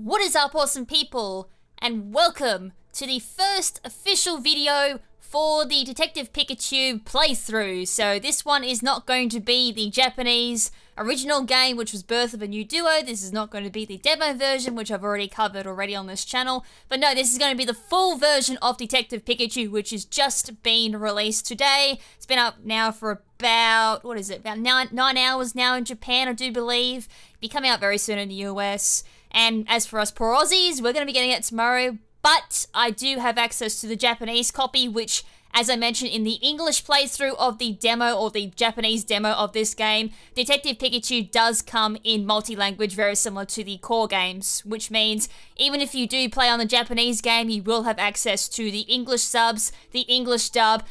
What is up, awesome people, and welcome to the first official video for the Detective Pikachu playthrough. So this one is not going to be the Japanese original game, which was Birth of a New Duo. This is not going to be the demo version, which I've already covered on this channel. But no, this is going to be the full version of Detective Pikachu, which has just been released today. It's been up now for about, what is it, about 9 hours now in Japan, I do believe. It'll be coming out very soon in the US. And as for us poor Aussies, we're going to be getting it tomorrow. But I do have access to the Japanese copy, which, as I mentioned in the English playthrough of the demo, or the Japanese demo of this game, Detective Pikachu does come in multi-language, very similar to the core games, which means even if you do play on the Japanese game, you will have access to the English subs, the English dub.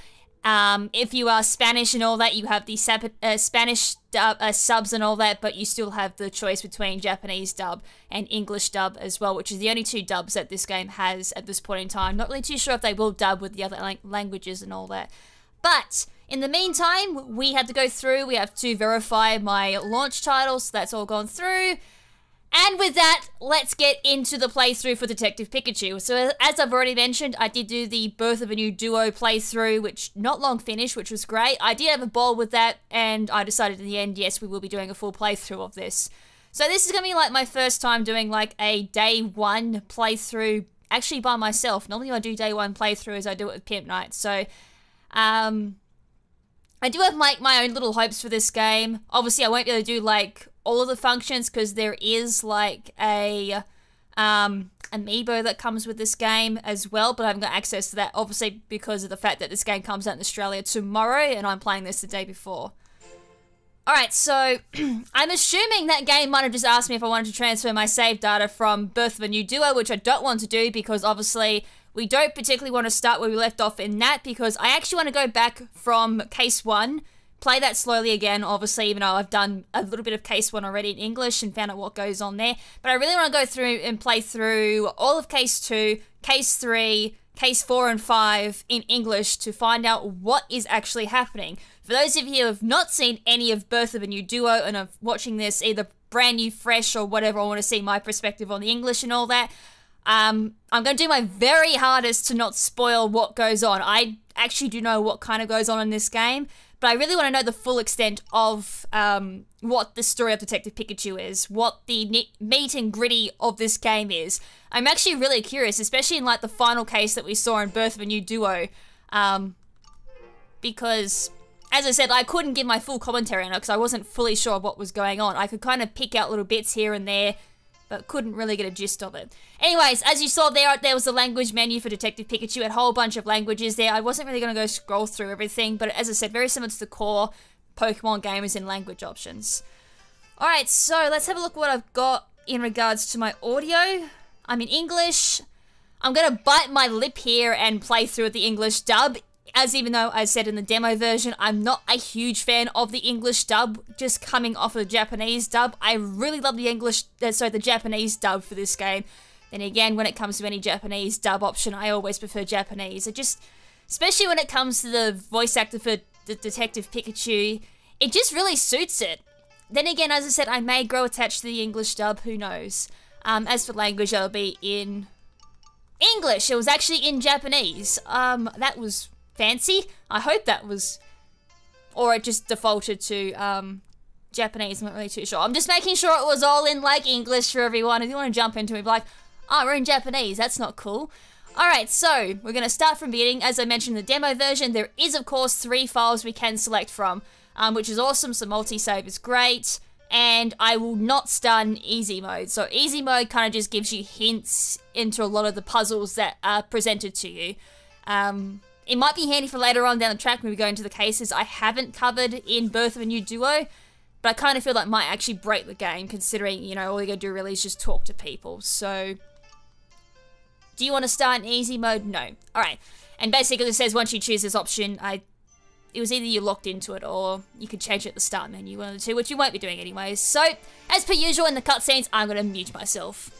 If you are Spanish and all that, you have the Spanish subs and all that, but you still have the choice between Japanese dub and English dub as well, which is the only two dubs that this game has at this point in time. Not really too sure if they will dub with the other languages and all that. But in the meantime, we had to go through, we have to verify my launch title, so that's all gone through. And with that, let's get into the playthrough for Detective Pikachu. So as I've already mentioned, I did do the Birth of a New Duo playthrough, which not long finished, which was great. I did have a ball with that, and I decided in the end, yes, we will be doing a full playthrough of this. So this is going to be like my first time doing like a day one playthrough, actually by myself. Normally I do day one playthroughs, I do it with Pimp Night. So, I do have my own little hopes for this game. Obviously, I won't be able to do like all of the functions because there is like a amiibo that comes with this game as well, but I haven't got access to that obviously because of the fact that this game comes out in Australia tomorrow and I'm playing this the day before. Alright, so I'm assuming that game might have just asked me if I wanted to transfer my save data from Birth of a New Duo, which I don't want to do because obviously we don't particularly want to start where we left off in that, because I actually want to go back from case 1, play that slowly again, obviously, even though I've done a little bit of case 1 already in English and found out what goes on there. But I really want to go through and play through all of case 2, case 3, case 4 and 5 in English to find out what is actually happening. For those of you who have not seen any of Birth of a New Duo and are watching this either brand new, fresh, or whatever, I want to see my perspective on the English and all that, I'm going to do my very hardest to not spoil what goes on. I actually do know what kind of goes on in this game, but I really want to know the full extent of what the story of Detective Pikachu is, what the meat and gritty of this game is. I'm actually really curious, especially in like the final case that we saw in Birth of a New Duo, because, as I said, I couldn't give my full commentary on it because I wasn't fully sure what was going on. I could kind of pick out little bits here and there, but couldn't really get a gist of it. Anyways, as you saw there was the language menu for Detective Pikachu, a whole bunch of languages there. I wasn't really going to go scroll through everything, but as I said, very similar to the core Pokemon games in language options. Alright, so let's have a look what I've got in regards to my audio. I'm in English. I'm going to bite my lip here and play through the English dub, as even though I said in the demo version, I'm not a huge fan of the English dub, just coming off of the Japanese dub. I really love the Japanese dub for this game. Then again, when it comes to any Japanese dub option, I always prefer Japanese. It just, especially when it comes to the voice actor for the Detective Pikachu, it just really suits it. Then again, as I said, I may grow attached to the English dub, who knows. As for language, it'll be in English. It was actually in Japanese. That was fancy. I hope that was, or it just defaulted to Japanese. I'm not really too sure. I'm just making sure it was all in like English for everyone. If you want to jump into it, be like, oh, we're in Japanese, that's not cool. Alright, so we're going to start from beginning. As I mentioned in the demo version, there is of course 3 files we can select from, which is awesome, so multi-save is great. And I will not start in easy mode. So easy mode kind of just gives you hints into a lot of the puzzles that are presented to you. It might be handy for later on down the track when we go into the cases I haven't covered in Birth of a New Duo, but I kind of feel like it might actually break the game, considering, you know, all you gotta do really is just talk to people. So, do you want to start in easy mode? No. Alright. And basically it says once you choose this option, it was either you locked into it or you could change it at the start menu, one of the two, which you won't be doing anyways. So, as per usual in the cutscenes, I'm gonna mute myself.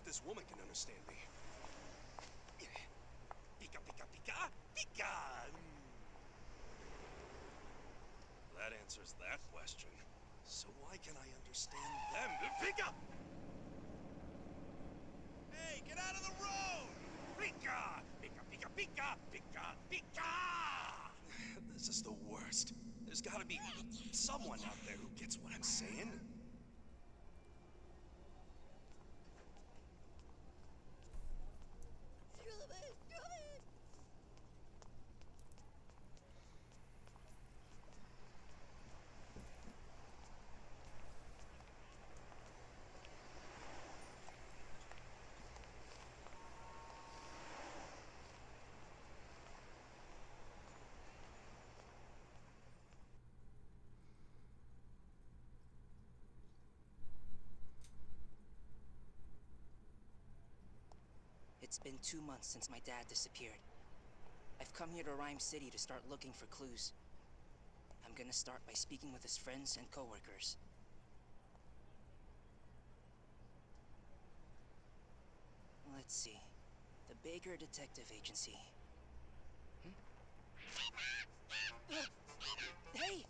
this woman can understand me. Pika, pika, pika, pika. That answers that question. So why can I understand them? Pika! Hey, get out of the road! Pika! Pika, pika, pika, pika, pika! This is the worst. There's gotta be someone out there who gets what I'm saying. It's been 2 months since my dad disappeared. I've come here to Rhyme City to start looking for clues. I'm gonna start by speaking with his friends and coworkers. Let's see. The Baker Detective Agency. Hey!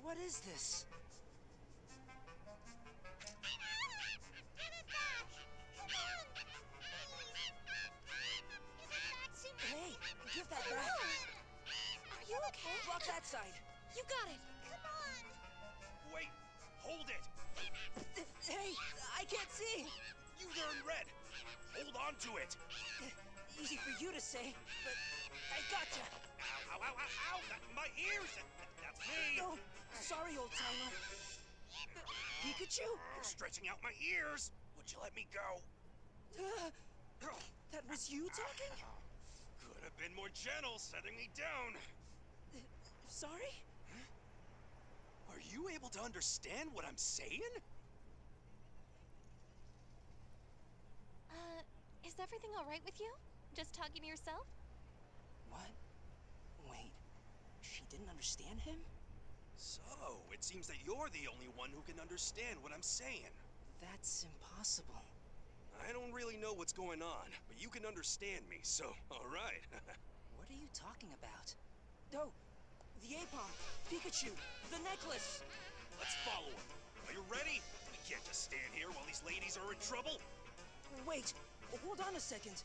What is this? Hey, give that back. Are you okay? Block that side. You got it. Come on. Wait! Hold it! Hey, I can't see. You there in red! Hold on to it! Easy for you to say, but I gotcha. Ow, ow, ow, ow, ow! My ears! That's me! No, sorry, old timer. Pikachu? You're stretching out my ears! Would you let me go? That was you talking? Could have been more gentle setting me down. Sorry? Are you able to understand what I'm saying? Is everything all right with you? Just talking to yourself? What? Wait, she didn't understand him? So, it seems that you're the only one who can understand what I'm saying. That's impossible. I don't really know what's going on, but you can understand me, so alright. What are you talking about? Oh, the Apom, Pikachu, the necklace! Let's follow him. Are you ready? We can't just stand here while these ladies are in trouble. Wait, hold on a second.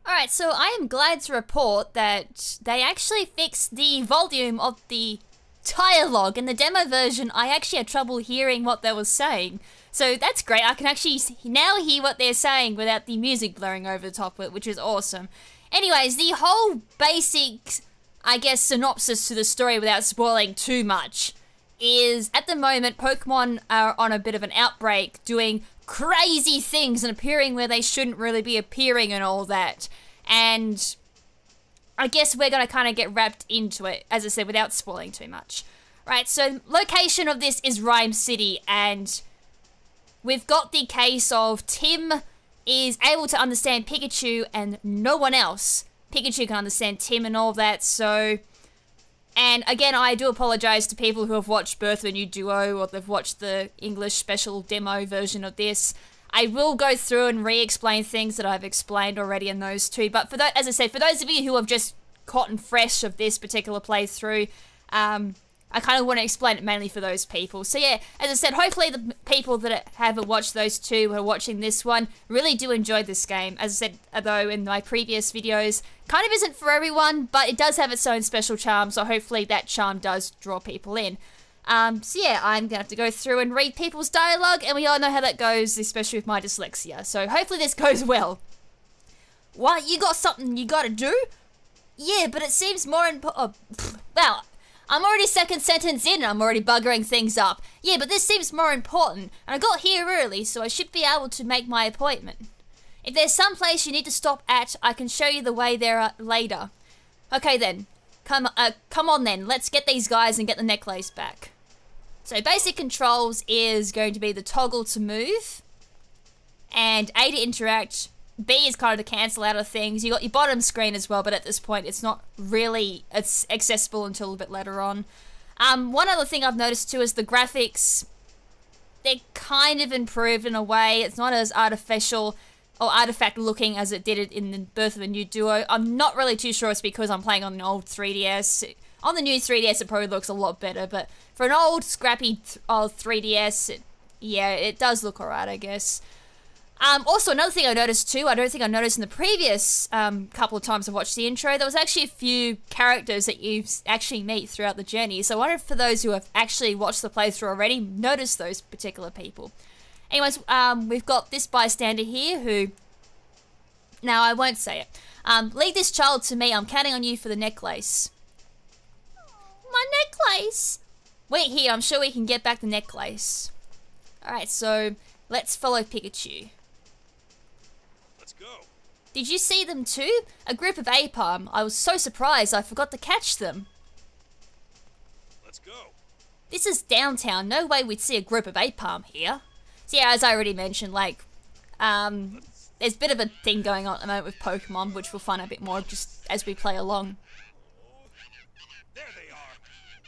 Alright, so I am glad to report that they actually fixed the volume of the dialogue. In the demo version, I actually had trouble hearing what they were saying. So that's great. I can actually now hear what they're saying without the music blaring over the top of it, which is awesome. Anyways, the whole basic, I guess, synopsis to the story without spoiling too much is, at the moment, Pokemon are on a bit of an outbreak, doing crazy things and appearing where they shouldn't really be appearing and all that. And I guess we're going to kind of get wrapped into it, as I said, without spoiling too much. Right, so location of this is Rhyme City, and we've got the case of Tim is able to understand Pikachu and no one else. Pikachu can understand Tim and all that, so... And again, I do apologize to people who have watched Birth of a New Duo or they've watched the English special demo version of this. I will go through and re-explain things that I've explained already in those two. But for as I said, for those of you who have just gotten fresh of this particular playthrough, I kind of want to explain it mainly for those people. So yeah, as I said, hopefully the people that haven't watched those two who are watching this one really do enjoy this game. As I said, though, in my previous videos, kind of isn't for everyone, but it does have its own special charm, so hopefully that charm does draw people in. So yeah, I'm gonna have to go through and read people's dialogue, and we all know how that goes, especially with my dyslexia, so hopefully this goes well. What, you got something you gotta do? Yeah, but it seems more well, I'm already second sentence in and I'm already buggering things up. Yeah, but this seems more important, and I got here early, so I should be able to make my appointment. If there's some place you need to stop at, I can show you the way there later. Okay then, come on then, let's get these guys and get the necklace back. So basic controls is going to be the toggle to move, and A to interact, B is kind of to cancel out of things. You got your bottom screen as well, but at this point it's not really accessible until a bit later on. One other thing I've noticed too is the graphics. They're kind of improved in a way. It's not as artificial or artifact looking as it did it in the Birth of a New Duo. I'm not really too sure it's because I'm playing on an old 3DS. On the new 3DS it probably looks a lot better, but for an old scrappy old 3DS, yeah, it does look alright, I guess. Also, another thing I noticed too, I don't think I noticed in the previous couple of times I've watched the intro, there was actually a few characters that you actually meet throughout the journey. So I wonder if for those who have actually watched the playthrough already, notice those particular people. Anyways, we've got this bystander here who, now I won't say it. Leave this child to me, I'm counting on you for the necklace. My necklace! Wait here, I'm sure we can get back the necklace. Alright, so let's follow Pikachu. Let's go. Did you see them too? A group of Apom. I was so surprised I forgot to catch them. Let's go. This is downtown. No way we'd see a group of Apom here. So yeah, as I already mentioned, like, there's a bit of a thing going on at the moment with Pokemon, which we'll find out a bit more just as we play along. There they are.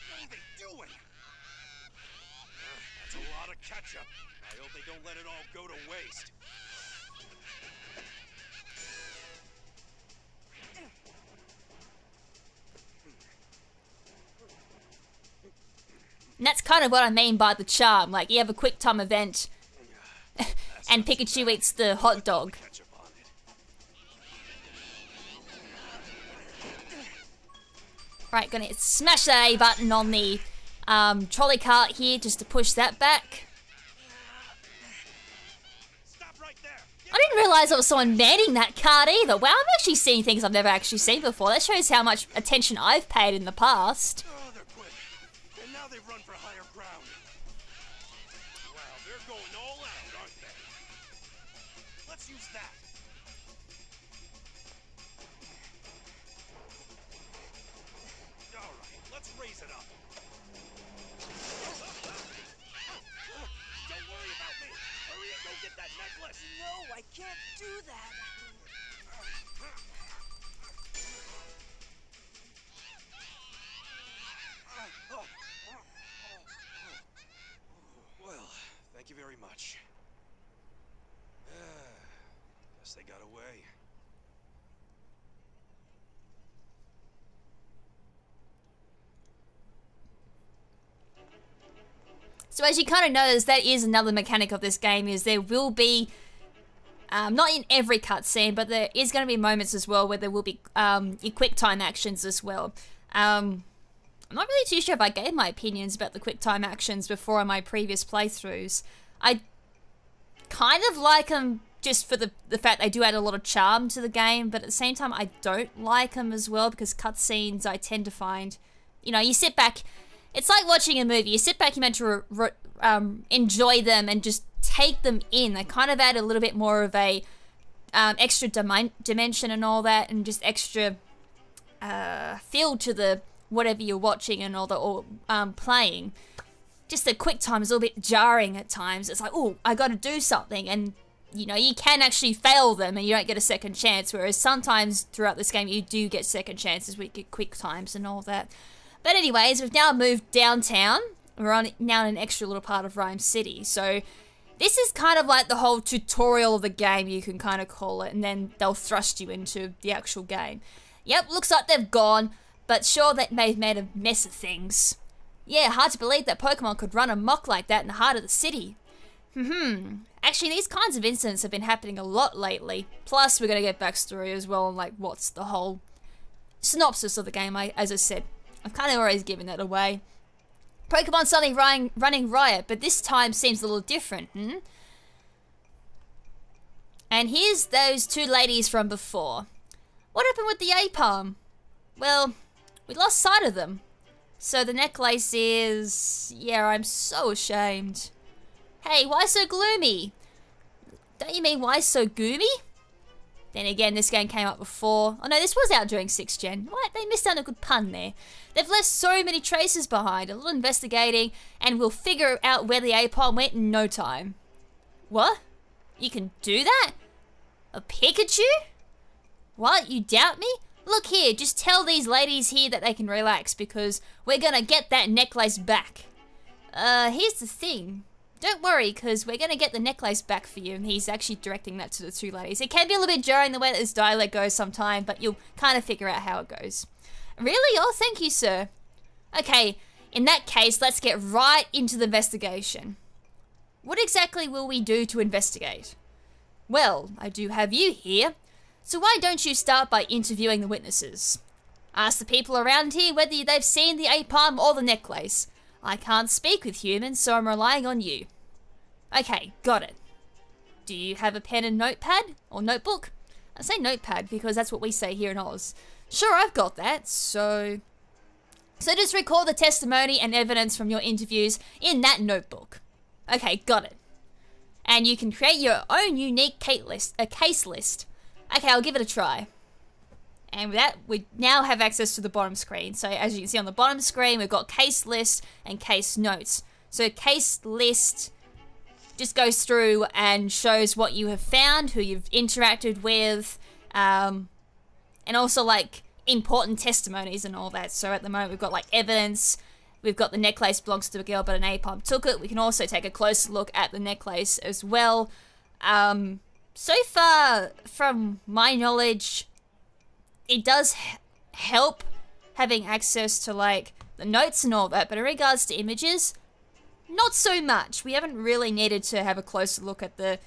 What are they doing? That's a lot of ketchup. I hope they don't let it all go to waste. And that's kind of what I mean by the charm. Like, you have a quick time event, and Pikachu eats the hot dog. Ketchup on it. Right, gonna smash that A button on the trolley cart here just to push that back. Stop right there. I didn't realise there was someone manning that cart either. Wow, I'm actually seeing things I've never actually seen before. That shows how much attention I've paid in the past. Oh, they're quick. And now they've run for higher ground. Wow, they're going all out, aren't they? Let's use that. All right, let's raise it up. Don't worry about me. Hurry and go get that necklace. No, I can't do that. Well, thank you very much. Guess they got away. So as you kind of notice, that is another mechanic of this game, is there will be, not in every cutscene, but there is going to be moments as well where there will be your quick time actions as well. I'm not really too sure if I gave my opinions about the quick time actions before on my previous playthroughs. I kind of like them just for the fact they do add a lot of charm to the game, but at the same time I don't like them as well because cutscenes I tend to find, you know, you sit back, it's like watching a movie, you sit back, you're meant to enjoy them and just take them in. They kind of add a little bit more of a extra dimension and all that, and just extra feel to the whatever you're watching and all that, or playing. Just the quick time is a little bit jarring at times. It's like, oh, I got to do something, and you know, you can actually fail them and you don't get a second chance, whereas sometimes throughout this game you do get second chances with quick times and all that. But anyways, we've now moved downtown. We're now in an extra little part of Rhyme City, so this is kind of like the whole tutorial of the game, you can kind of call it, and then they'll thrust you into the actual game. Yep, looks like they've gone, but sure, that may have made a mess of things. Yeah, hard to believe that Pokemon could run amok like that in the heart of the city. Actually, these kinds of incidents have been happening a lot lately. Plus, we're going to get backstory as well on like what's the whole synopsis of the game. As I said, I've kind of always given that away. Pokemon suddenly running riot, but this time seems a little different, And here's those two ladies from before. What happened with the Apom? Well, we lost sight of them. So the necklace is... yeah, I'm so ashamed. Hey, why so gloomy? Don't you mean why so goomy? Then again, this game came out before. Oh no, this was out during 6th Gen. What? They missed out a good pun there. They've left so many traces behind. A little investigating, and we'll figure out where the Apom went in no time. What? You can do that? A Pikachu? What? You doubt me? Look here, just tell these ladies here that they can relax because we're gonna get that necklace back. Here's the thing. Don't worry, because we're going to get the necklace back for you. And he's actually directing that to the two ladies. It can be a little bit jarring the way that his dialect goes sometime, but you'll kind of figure out how it goes. Really? Oh, thank you, sir. Okay, in that case, let's get right into the investigation. What exactly will we do to investigate? Well, I do have you here. So why don't you start by interviewing the witnesses? Ask the people around here whether they've seen the apalm or the necklace. I can't speak with humans, so I'm relying on you. Okay, got it. Do you have a pen and notepad? Or notebook? I say notepad because that's what we say here in Oz. Sure, I've got that, so just record the testimony and evidence from your interviews in that notebook. Okay, got it. And you can create your own unique case list. Okay, I'll give it a try. And with that, we now have access to the bottom screen. So as you can see on the bottom screen, we've got case list and case notes. So case list just goes through and shows what you have found, who you've interacted with, and also like important testimonies and all that. So at the moment we've got like evidence, we've got the necklace belongs to a girl but an apalm took it. We can also take a closer look at the necklace as well. So far, from my knowledge, it does help having access to like the notes and all that, but in regards to images, not so much. We haven't really needed to have a closer look at the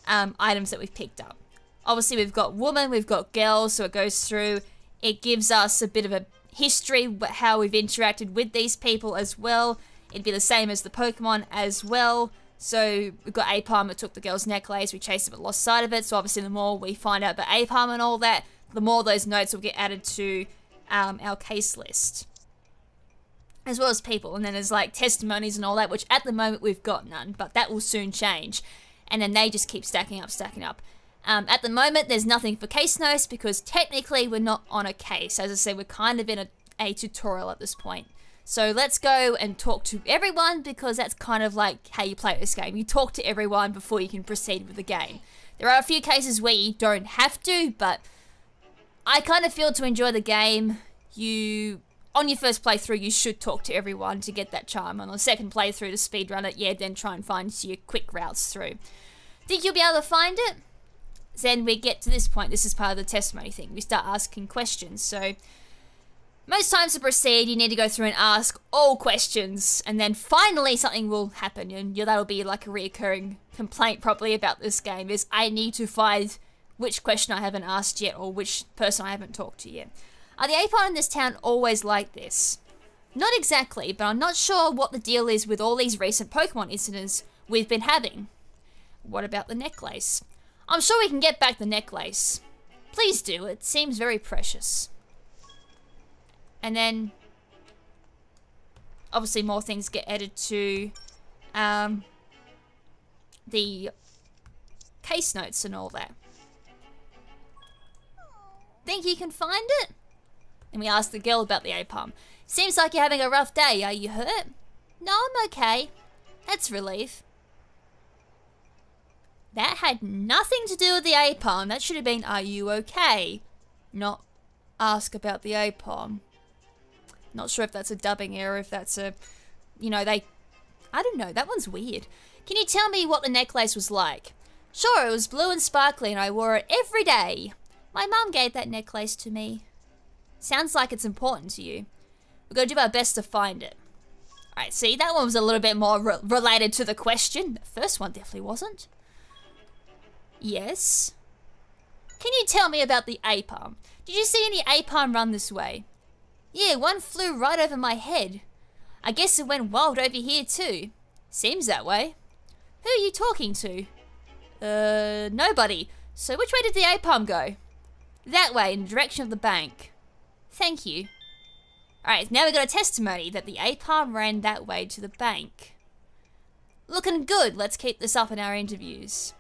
items that we've picked up. Obviously we've got women, we've got girls, so it goes through, it gives us a bit of a history, how we've interacted with these people as well. It'd be the same as the Pokemon as well. So we've got apalm that took the girl's necklace, we chased it but lost sight of it, so obviously the more we find out about apalm and all that, the more those notes will get added to our case list. As well as people, and then there's like testimonies and all that, which at the moment we've got none, but that will soon change. And then they just keep stacking up, stacking up. At the moment there's nothing for case notes because technically we're not on a case. As I said, we're kind of in a tutorial at this point. So let's go and talk to everyone because that's kind of like how you play this game. You talk to everyone before you can proceed with the game. There are a few cases where you don't have to, but I kind of feel to enjoy the game, on your first playthrough, you should talk to everyone to get that charm. On the second playthrough to speedrun it, yeah, then try and find your quick routes through. Think you'll be able to find it? Then we get to this point. This is part of the testimony thing. We start asking questions. So most times to proceed, you need to go through and ask all questions, and then finally something will happen, and that'll be like a reoccurring complaint probably about this game, is I need to find which question I haven't asked yet, or which person I haven't talked to yet. Are the apalm in this town always like this? Not exactly, but I'm not sure what the deal is with all these recent Pokemon incidents we've been having. What about the necklace? I'm sure we can get back the necklace. Please do, it seems very precious. And then, obviously more things get added to the case notes and all that. Think you can find it? And we ask the girl about the apalm. Seems like you're having a rough day. Are you hurt? No, I'm okay. That's relief. That had nothing to do with the apalm. That should have been, are you okay? Not ask about the apalm. Not sure if that's a dubbing error, if that's a, I don't know. That one's weird. Can you tell me what the necklace was like? Sure, it was blue and sparkly and I wore it every day. My mum gave that necklace to me. Sounds like it's important to you. We're going to do our best to find it. Alright, see, that one was a little bit more related to the question. The first one definitely wasn't. Yes? Can you tell me about the apalm? Did you see any apalm run this way? Yeah, one flew right over my head. I guess it went wild over here too. Seems that way. Who are you talking to? Nobody. So which way did the apalm go? That way, in the direction of the bank. Thank you. Alright, now we've got a testimony that the apalm ran that way to the bank. Looking good. Let's keep this up in our interviews.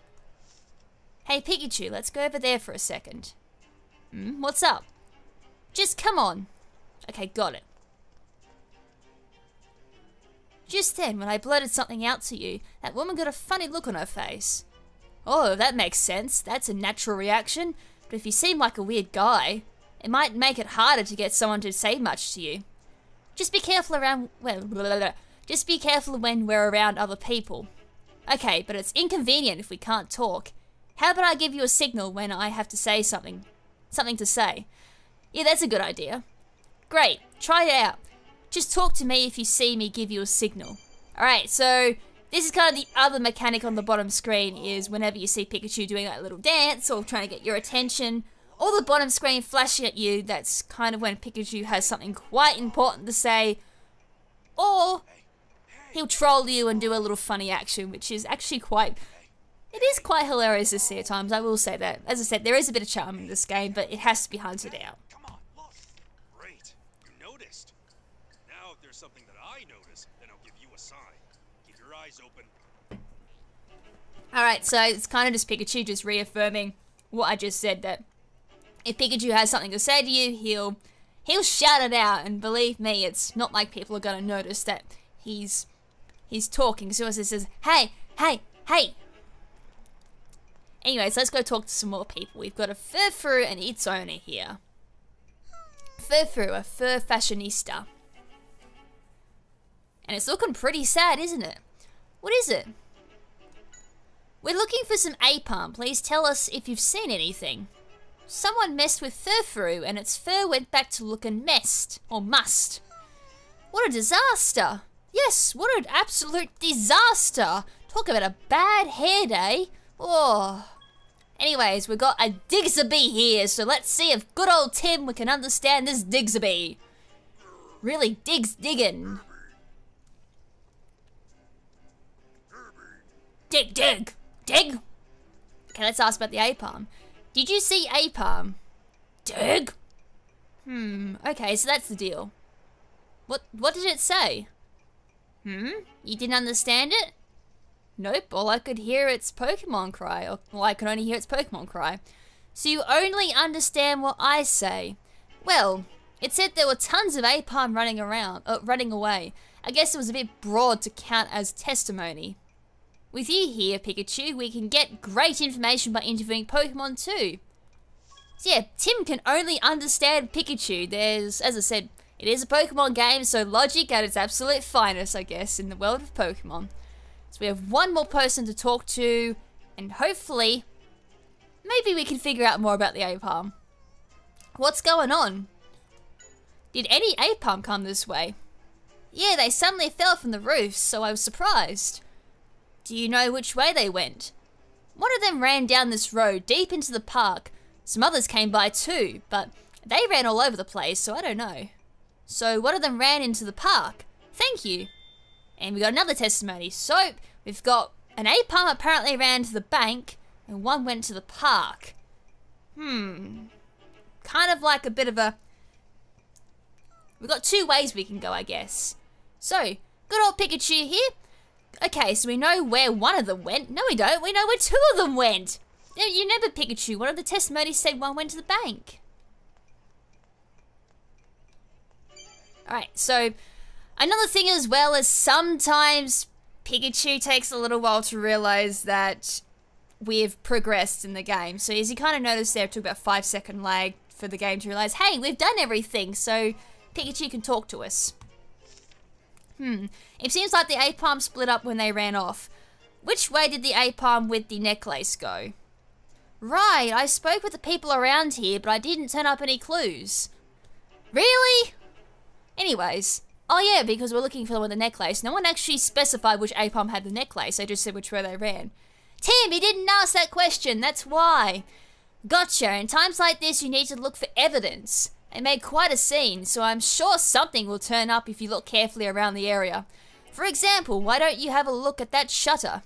Hey Pikachu, let's go over there for a second. What's up? Just come on. Okay, got it. Just then, when I blurted something out to you, that woman got a funny look on her face. Oh, that makes sense. That's a natural reaction. But if you seem like a weird guy, It might make it harder to get someone to say much to you. Just be careful around, just be careful when we're around other people. Okay, but it's inconvenient if we can't talk. How about I give you a signal when I have to say something to say? Yeah, that's a good idea. Great, try it out. Just talk to me if you see me give you a signal. Alright, so this is kind of the other mechanic on the bottom screen is whenever you see Pikachu doing that little dance or trying to get your attention, or the bottom screen flashing at you, that's kind of when Pikachu has something quite important to say, or he'll troll you and do a little funny action, which is actually quite hilarious to see at times, I will say that. As I said, there is a bit of charm in this game, but it has to be hunted out. Come on, look. Great. You noticed. Now if there's something that I notice, then I'll give you a sign. Keep your eyes open. Alright, so it's kind of just Pikachu just reaffirming what I just said, that if Pikachu has something to say to you, he'll shout it out, and believe me, it's not like people are going to notice that he's talking. So as it says, hey, hey, hey. Anyways, let's go talk to some more people. We've got a Furfru and its owner here. Furfru, a fur fashionista. And it's looking pretty sad, isn't it? What is it? We're looking for some Apalm. Please tell us if you've seen anything. Someone messed with Furfru and its fur went back to looking messed, or must. What a disaster. Yes, what an absolute disaster. Talk about a bad hair day. Oh. Anyways, we've got a Digsabee here, so let's see if good old Tim we can understand this Digsabee. Really digging. Dig. Okay, let's ask about the Apalm. Did you see Apalm? Dig? Okay, so that's the deal. What did it say? You didn't understand it? Nope, all I could hear its Pokemon cry. Well, I can only hear its Pokemon cry. So you only understand what I say. Well, it said there were tons of Apalm running away. I guess it was a bit broad to count as testimony. With you here, Pikachu, we can get great information by interviewing Pokemon too. So yeah, Tim can only understand Pikachu. As I said, it is a Pokemon game, so logic at its absolute finest, I guess, in the world of Pokemon. So we have one more person to talk to, and hopefully, maybe we can figure out more about the Apalm. What's going on? Did any Apalm come this way? Yeah, they suddenly fell from the roof, so I was surprised. Do you know which way they went? One of them ran down this road deep into the park. Some others came by too, but they ran all over the place, so I don't know. So one of them ran into the park. Thank you. And we got another testimony. So we've got an Apalm apparently ran to the bank, and one went to the park. Kind of like a bit of a... We've got two ways we can go, I guess. So, good old Pikachu here. Okay, so we know where one of them went. No, we don't. We know where two of them went. You remember Pikachu. One of the testimonies said one went to the bank. Alright, so another thing as well is sometimes Pikachu takes a little while to realize that we've progressed in the game. So as you kind of noticed there, it took about 5-second lag for the game to realize, hey, we've done everything, so Pikachu can talk to us. It seems like the Apalm split up when they ran off. Which way did the Apalm with the necklace go? Right, I spoke with the people around here, but I didn't turn up any clues. Really? Anyways, oh yeah, because we're looking for the one with the necklace. No one actually specified which Apalm had the necklace, they just said which way they ran. Tim, you didn't ask that question, that's why. Gotcha, in times like this you need to look for evidence. They made quite a scene, so I'm sure something will turn up if you look carefully around the area. For example, why don't you have a look at that shutter?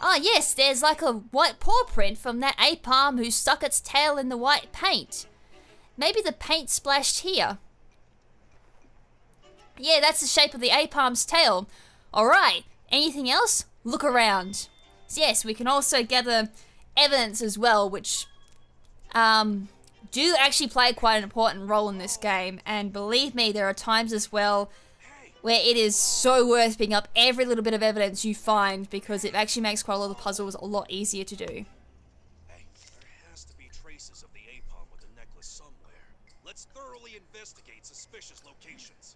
Ah yes, there's like a white paw print from that Apalm who stuck its tail in the white paint. Maybe the paint splashed here. Yeah, that's the shape of the Apalm's tail. Alright, anything else? Look around. So yes, we can also gather evidence as well, which do actually play quite an important role in this game, and believe me, there are times as well where it is so worth picking up every little bit of evidence you find, because it actually makes quite a lot of the puzzles a lot easier to do. Hey, there has to be traces of the Apalm investigate suspicious locations.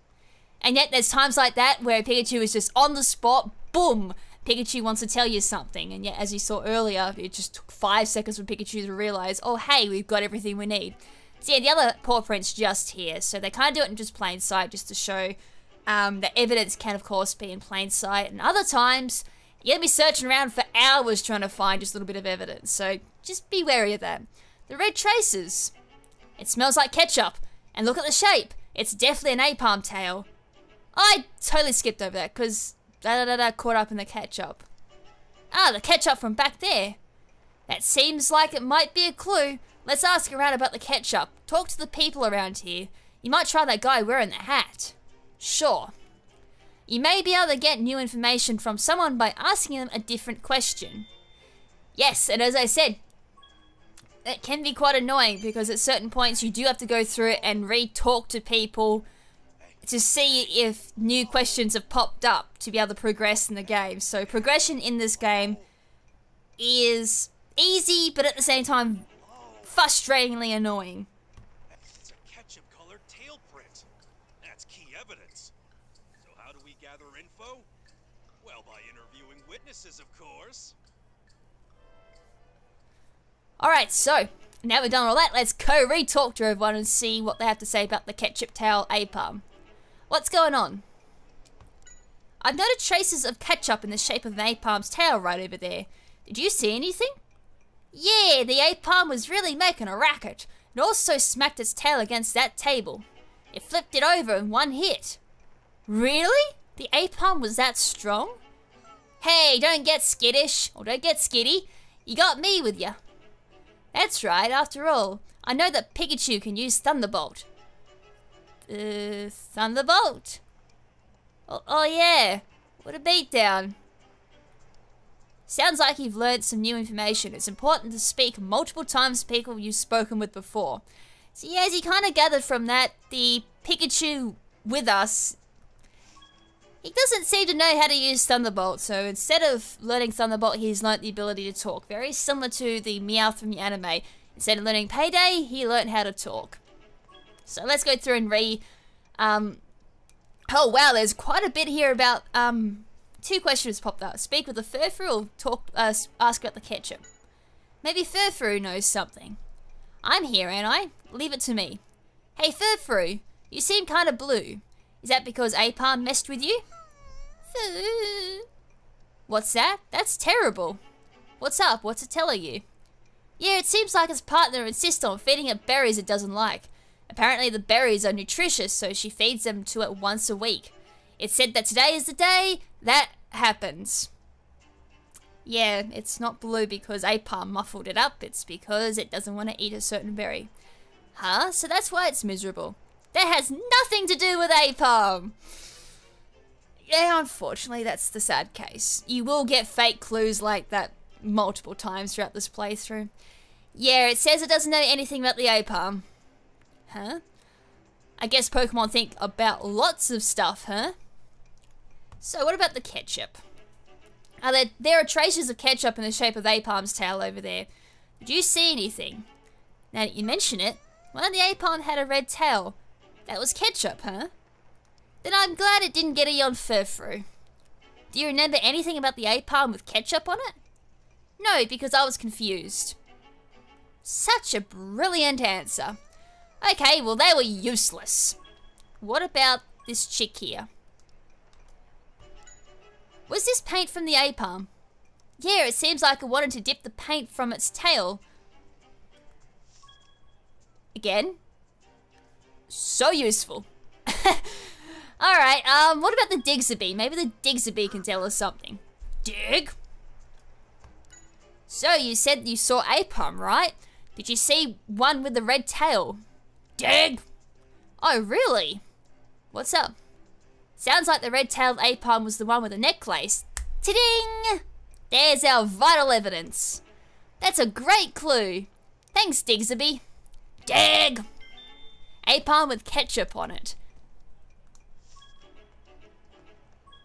And yet there's times like that where Pikachu is just on the spot, boom! Pikachu wants to tell you something, and yet as you saw earlier, it just took 5 seconds for Pikachu to realise, oh hey, we've got everything we need. So yeah, the other paw print's just here, so they kind of do it in just plain sight just to show that evidence can of course be in plain sight, and other times you're going to be searching around for hours trying to find just a little bit of evidence, so just be wary of that. The red traces. It smells like ketchup, and look at the shape. It's definitely an napalm tail. I totally skipped over that because caught up in the ketchup. Ah, the ketchup from back there. That seems like it might be a clue. Let's ask around about the ketchup. Talk to the people around here. You might try that guy wearing the hat. Sure. You may be able to get new information from someone by asking them a different question. Yes, and as I said, it can be quite annoying because at certain points you do have to go through it and re-talk to people to see if new questions have popped up to be able to progress in the game. So progression in this game is easy, but at the same time, frustratingly annoying. It's a ketchup-colored tail print. That's key evidence. So how do we gather info? Well, by interviewing witnesses, of course. Alright, so, now we've done all that, let's go re-talk to everyone and see what they have to say about the ketchup tail napalm. What's going on? I've noted traces of ketchup in the shape of the napalm's tail right over there. Did you see anything? Yeah, the napalm was really making a racket. It also smacked its tail against that table. It flipped it over in one hit. Really? The napalm was that strong? Hey, don't get skittish, or don't get skitty. You got me with ya. That's right, after all, I know that Pikachu can use Thunderbolt. Thunderbolt? Oh yeah, what a beatdown. Sounds like you've learned some new information. It's important to speak multiple times to people you've spoken with before. So yeah, as you kind of gathered from that, the Pikachu with us, he doesn't seem to know how to use Thunderbolt, so instead of learning Thunderbolt, he's learnt the ability to talk. Very similar to the Meowth from the anime. Instead of learning Payday, he learnt how to talk. So let's go through and oh wow, there's quite a bit here about, 2 questions popped up. Speak with the Furfrou or talk, ask about the ketchup. Maybe Furfrou knows something. I'm here, ain't I? Leave it to me. Hey Furfrou, you seem kind of blue. Is that because napalm messed with you? What's that? That's terrible. What's up? What's it telling you? Yeah, it seems like his partner insists on feeding it berries it doesn't like. Apparently the berries are nutritious, so she feeds them to it once a week. It said that today is the day that happens. Yeah, it's not blue because napalm muffled it up. It's because it doesn't want to eat a certain berry. Huh? So that's why it's miserable. That has nothing to do with napalm. Yeah, unfortunately, that's the sad case. You will get fake clues like that multiple times throughout this playthrough. Yeah, it says it doesn't know anything about the napalm. Huh? I guess Pokemon think about lots of stuff, huh? So what about the ketchup? There are traces of ketchup in the shape of napalm's tail over there. Did you see anything? Now that you mention it, one of the napalm had a red tail. That was ketchup, huh? Then I'm glad it didn't get a on Furfrou. Do you remember anything about the napalm with ketchup on it? No, because I was confused. Such a brilliant answer. Okay, well they were useless. What about this chick here? Was this paint from the napalm? Yeah, it seems like it wanted to dip the paint from its tail. Again? So useful. Alright, what about the Digsabee? Maybe the Digsabee can tell us something. Dig? So, you said you saw napalm, right? Did you see one with the red tail? Dig! Oh, really? What's up? Sounds like the red-tailed napalm was the one with the necklace. Ta-ding! There's our vital evidence. That's a great clue. Thanks, Digsabee. Dig! Napalm with ketchup on it.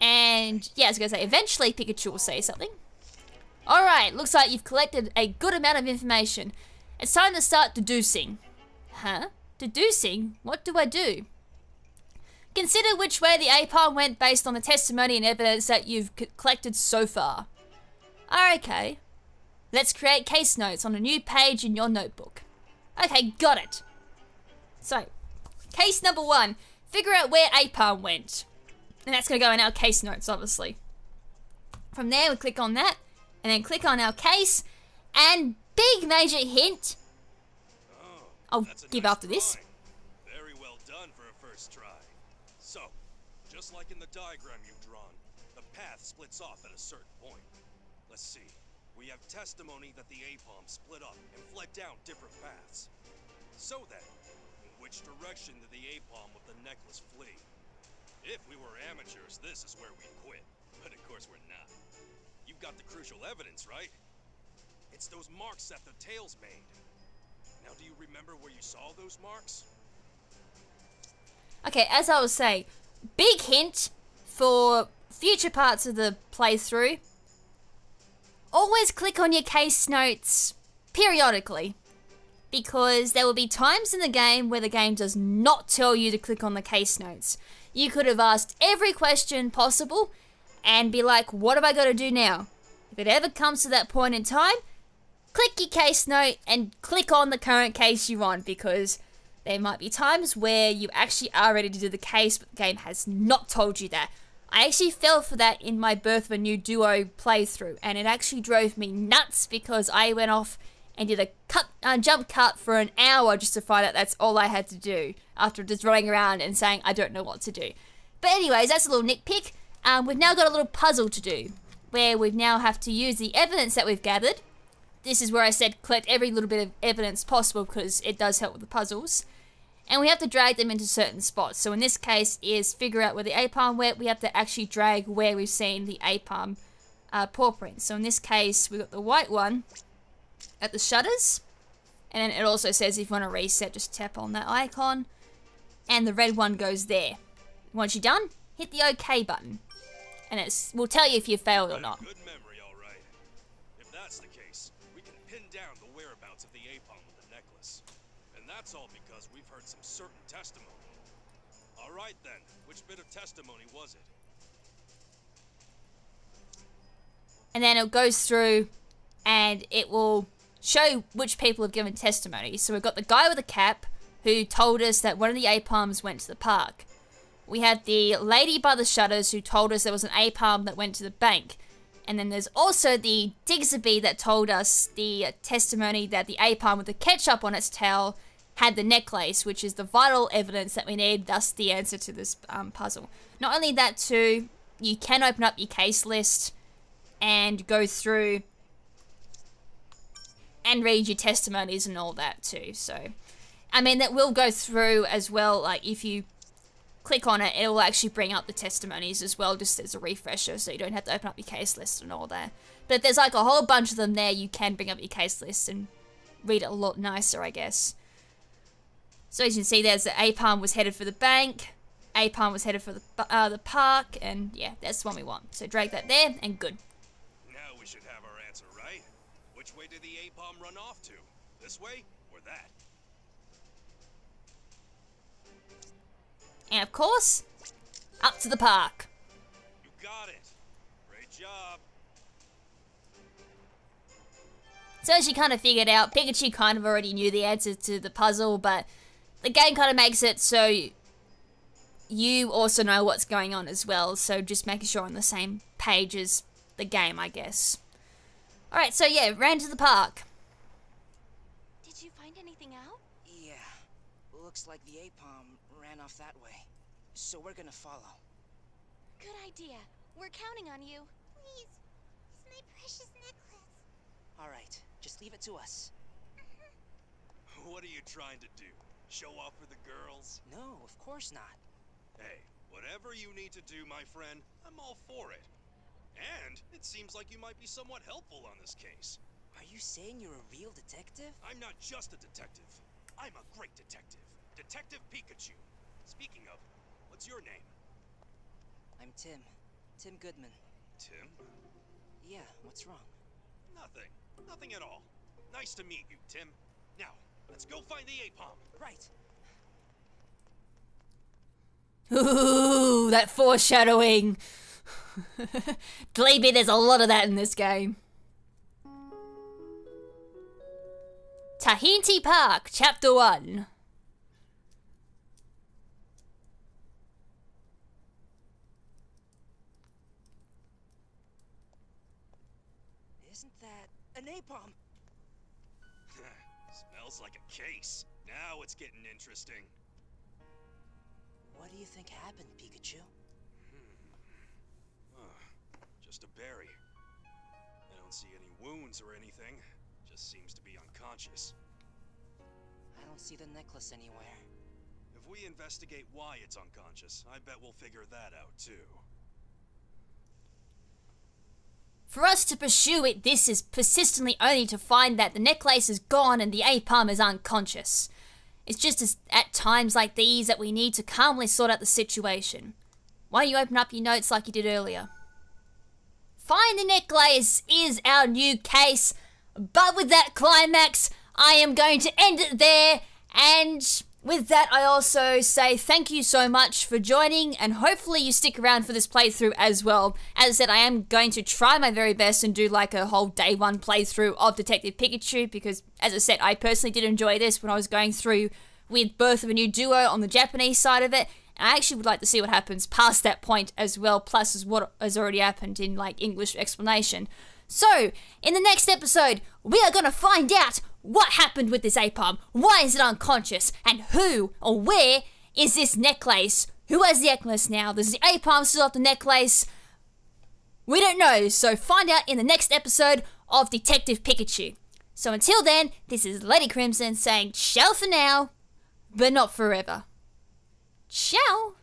And, yeah, I was going to say, eventually Pikachu will say something. Alright, looks like you've collected a good amount of information. It's time to start deducing. Huh? Deducing? What do I do? Consider which way the A-palm went based on the testimony and evidence that you've collected so far. Okay. Let's create case notes on a new page in your notebook. Okay, got it. So, case number 1. Figure out where A-palm went. And that's going to go in our case notes, obviously. From there, we click on that. And then click on our case. And big major hint. I'll give after this. Very well done for a first try. So, just like in the diagram you've drawn, the path splits off at a certain point. Let's see. We have testimony that the A-palm split up and fled down different paths. So then, in which direction did the A-palm with the necklace flee? If we were amateurs, this is where we'd quit. But of course we're not. You've got the crucial evidence, right? It's those marks that the tails made. Now, do you remember where you saw those marks? Okay, as I was saying, big hint for future parts of the playthrough. Always click on your case notes periodically, because there will be times in the game where the game does not tell you to click on the case notes. You could have asked every question possible and be like, what have I got to do now? If it ever comes to that point in time, click your case note and click on the current case you're on, because there might be times where you actually are ready to do the case, but the game has not told you that. I actually fell for that in my Birth of a New Duo playthrough, and it actually drove me nuts because I went off and did a jump cut for an hour just to find out that's all I had to do after just running around and saying I don't know what to do. But anyways, that's a little nitpick. We've now got a little puzzle to do, where we now have to use the evidence that we've gathered. This is where I said collect every little bit of evidence possible because it does help with the puzzles. And we have to drag them into certain spots. So in this case is figure out where the A-palm went. We have to actually drag where we've seen the A-palm paw print. So in this case, we've got the white one at the shutters. And then it also says if you want to reset, just tap on that icon. And the red one goes there. Once you're done, hit the OK button. And will tell you if you failed or not. Good memory, all right. If that's the case, we can pin down the whereabouts of the A-palm with the necklace. And that's all because we've heard some certain testimony. All right then, which bit of testimony was it? And then it goes through and it will show which people have given testimony. So we've got the guy with the cap who told us that one of the A-palms went to the park. We had the lady by the shutters who told us there was an A-palm that went to the bank. And then there's also the Digsby that told us the testimony that the A-palm with the ketchup on its tail had the necklace, which is the vital evidence that we need, thus the answer to this puzzle. Not only that too, you can open up your case list and go through and read your testimonies and all that too. So, I mean, that will go through as well, like if you click on it, it will actually bring up the testimonies as well, just as a refresher, so you don't have to open up your case list and all that. But there's like a whole bunch of them there, you can bring up your case list and read it a lot nicer, I guess. So as you can see, there's the A-palm was headed for the bank, A-palm was headed for the park, and yeah, that's the one we want. So drag that there, and good. Now we should have our answer, right? Which way did the A-palm run off to? This way or that? And of course, up to the park. You got it. Great job. So as you kind of figured out, Pikachu kind of already knew the answer to the puzzle, but the game kind of makes it so you also know what's going on as well. So just making sure you're on the same page as the game, I guess. Alright, so yeah, ran to the park. Did you find anything out? Yeah. Looks like the A-palm ran off that way. So we're gonna follow. Good idea. We're counting on you. Please. It's my precious necklace. Alright, just leave it to us. What are you trying to do? Show off for the girls? No, of course not. Hey, whatever you need to do, my friend, I'm all for it. And it seems like you might be somewhat helpful on this case. Are you saying you're a real detective? I'm not just a detective. I'm a great detective. Detective Pikachu. Speaking of, what's your name? I'm Tim. Tim Goodman. Tim? Yeah, what's wrong? Nothing. Nothing at all. Nice to meet you, Tim. Now, let's go find the A-palm. Right. Ooh, that foreshadowing. Believe me, there's a lot of that in this game. Tahiti Park, Chapter 1. Isn't that a napalm? Smells like a case. Now it's getting interesting. What do you think happened, Pikachu? Just a berry. I don't see any wounds or anything. Just seems to be unconscious. I don't see the necklace anywhere. If we investigate why it's unconscious, I bet we'll figure that out too. For us to pursue it, this is persistently only to find that the necklace is gone and the ape-arm is unconscious. It's just at times like these that we need to calmly sort out the situation. Why don't you open up your notes like you did earlier? Find the necklace is our new case, but with that climax, I am going to end it there, and with that I also say thank you so much for joining, and hopefully you stick around for this playthrough as well. As I said, I am going to try my very best and do like a whole day one playthrough of Detective Pikachu, because as I said, I personally did enjoy this when I was going through with Birth of a New Duo on the Japanese side of it. And I actually would like to see what happens past that point as well, plus as what has already happened in like English explanation. So, in the next episode, we are going to find out what happened with this ape-arm, why is it unconscious, and who or where is this necklace? Who has the necklace now? Does the ape-arm still have the necklace? We don't know, so find out in the next episode of Detective Pikachu. So until then, this is Lady KrimZen saying ciao for now, but not forever. Ciao!